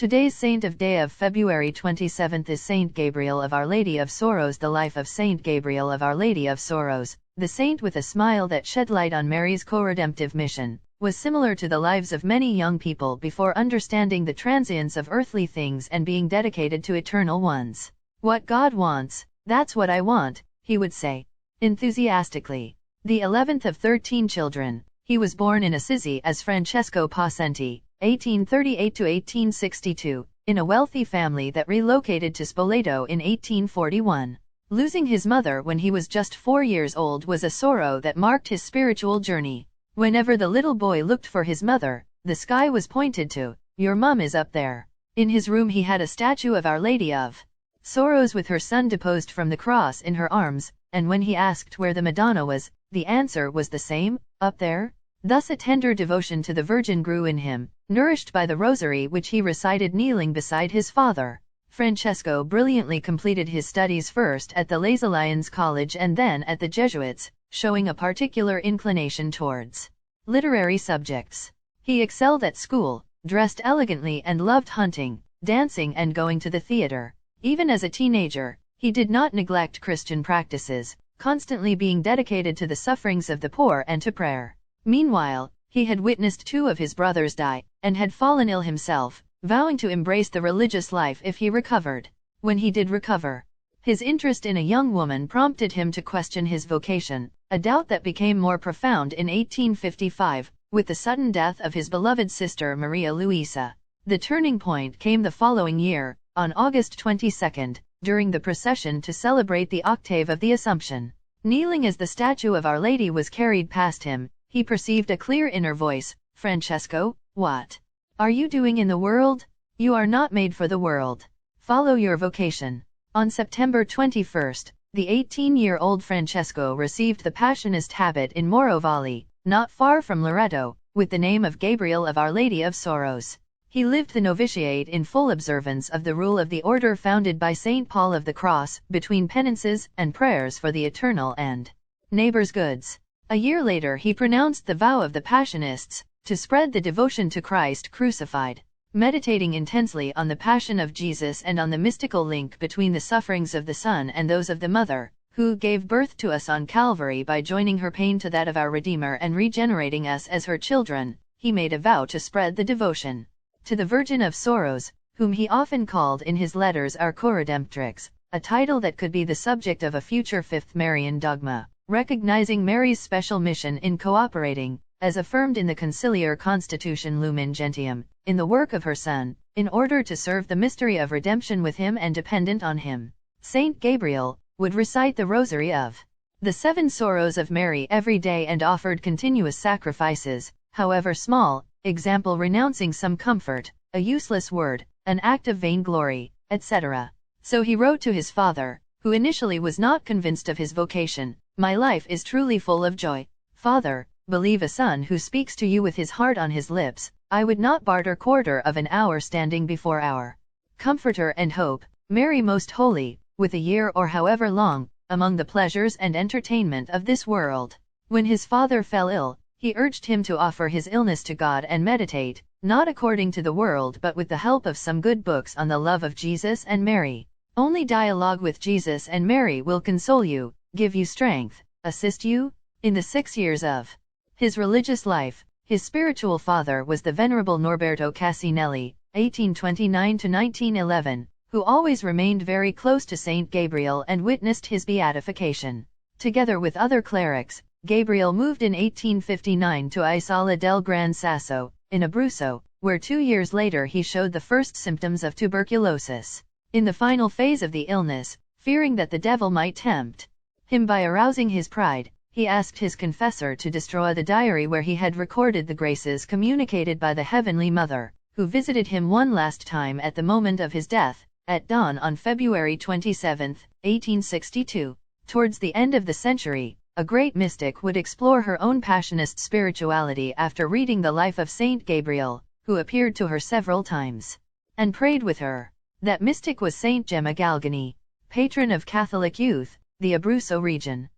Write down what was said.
Today's saint of day of February 27 is Saint Gabriel of Our Lady of Sorrows. The life of Saint Gabriel of Our Lady of Sorrows, the saint with a smile that shed light on Mary's co-redemptive mission, was similar to the lives of many young people before understanding the transience of earthly things and being dedicated to eternal ones. What God wants, that's what I want, he would say enthusiastically. The 11th of 13 children, he was born in Assisi as Francesco Possenti, 1838–1862, in a wealthy family that relocated to Spoleto in 1841. Losing his mother when he was just 4 years old was a sorrow that marked his spiritual journey. Whenever the little boy looked for his mother, the sky was pointed to, "Your mum is up there." In his room he had a statue of Our Lady of Sorrows with her son deposed from the cross in her arms, and when he asked where the Madonna was, the answer was the same, "Up there." Thus a tender devotion to the Virgin grew in him, nourished by the rosary which he recited kneeling beside his father. Francesco brilliantly completed his studies first at the Lasallians College and then at the Jesuits, showing a particular inclination towards literary subjects. He excelled at school, dressed elegantly and loved hunting, dancing and going to the theater. Even as a teenager, he did not neglect Christian practices, constantly being dedicated to the sufferings of the poor and to prayer. Meanwhile, he had witnessed 2 of his brothers die, and had fallen ill himself, vowing to embrace the religious life if he recovered. When he did recover, his interest in a young woman prompted him to question his vocation, a doubt that became more profound in 1855, with the sudden death of his beloved sister Maria Luisa. The turning point came the following year, on August 22, during the procession to celebrate the octave of the Assumption. Kneeling as the statue of Our Lady was carried past him, he perceived a clear inner voice, "Francesco, what are you doing in the world? You are not made for the world. Follow your vocation." On September 21, the 18-year-old Francesco received the Passionist habit in Morovali, not far from Loreto, with the name of Gabriel of Our Lady of Sorrows. He lived the novitiate in full observance of the rule of the order founded by St. Paul of the Cross, between penances and prayers for the eternal and neighbor's goods. A year later he pronounced the vow of the Passionists, to spread the devotion to Christ crucified. Meditating intensely on the Passion of Jesus and on the mystical link between the sufferings of the Son and those of the Mother, who gave birth to us on Calvary by joining her pain to that of our Redeemer and regenerating us as her children, he made a vow to spread the devotion to the Virgin of Sorrows, whom he often called in his letters our Co-Redemptrix, a title that could be the subject of a future Fifth Marian dogma, recognizing Mary's special mission in cooperating, as affirmed in the Conciliar Constitution Lumen Gentium, in the work of her Son, in order to serve the mystery of redemption with him and dependent on him. Saint Gabriel would recite the Rosary of the 7 Sorrows of Mary every day and offered continuous sacrifices, however small, example renouncing some comfort, a useless word, an act of vainglory, etc. So he wrote to his father, who initially was not convinced of his vocation, "My life is truly full of joy. Father, believe a son who speaks to you with his heart on his lips. I would not barter quarter of an hour standing before our Comforter and Hope, Mary most holy, with a year or however long, among the pleasures and entertainment of this world." When his father fell ill, he urged him to offer his illness to God and meditate, not according to the world but with the help of some good books on the love of Jesus and Mary. Only dialogue with Jesus and Mary will console you, give you strength, assist you. In the 6 years of his religious life, his spiritual father was the Venerable Norberto Cassinelli, 1829–1911, who always remained very close to Saint Gabriel and witnessed his beatification. Together with other clerics, Gabriel moved in 1859 to Isola del Gran Sasso, in Abruzzo, where 2 years later he showed the first symptoms of tuberculosis. In the final phase of the illness, fearing that the devil might tempt him by arousing his pride, he asked his confessor to destroy the diary where he had recorded the graces communicated by the Heavenly Mother, who visited him one last time at the moment of his death, at dawn on February 27, 1862. Towards the end of the century, a great mystic would explore her own Passionist spirituality after reading the life of Saint Gabriel, who appeared to her several times and prayed with her. That mystic was Saint Gemma Galgani, patron of Catholic youth, the Abruzzo region.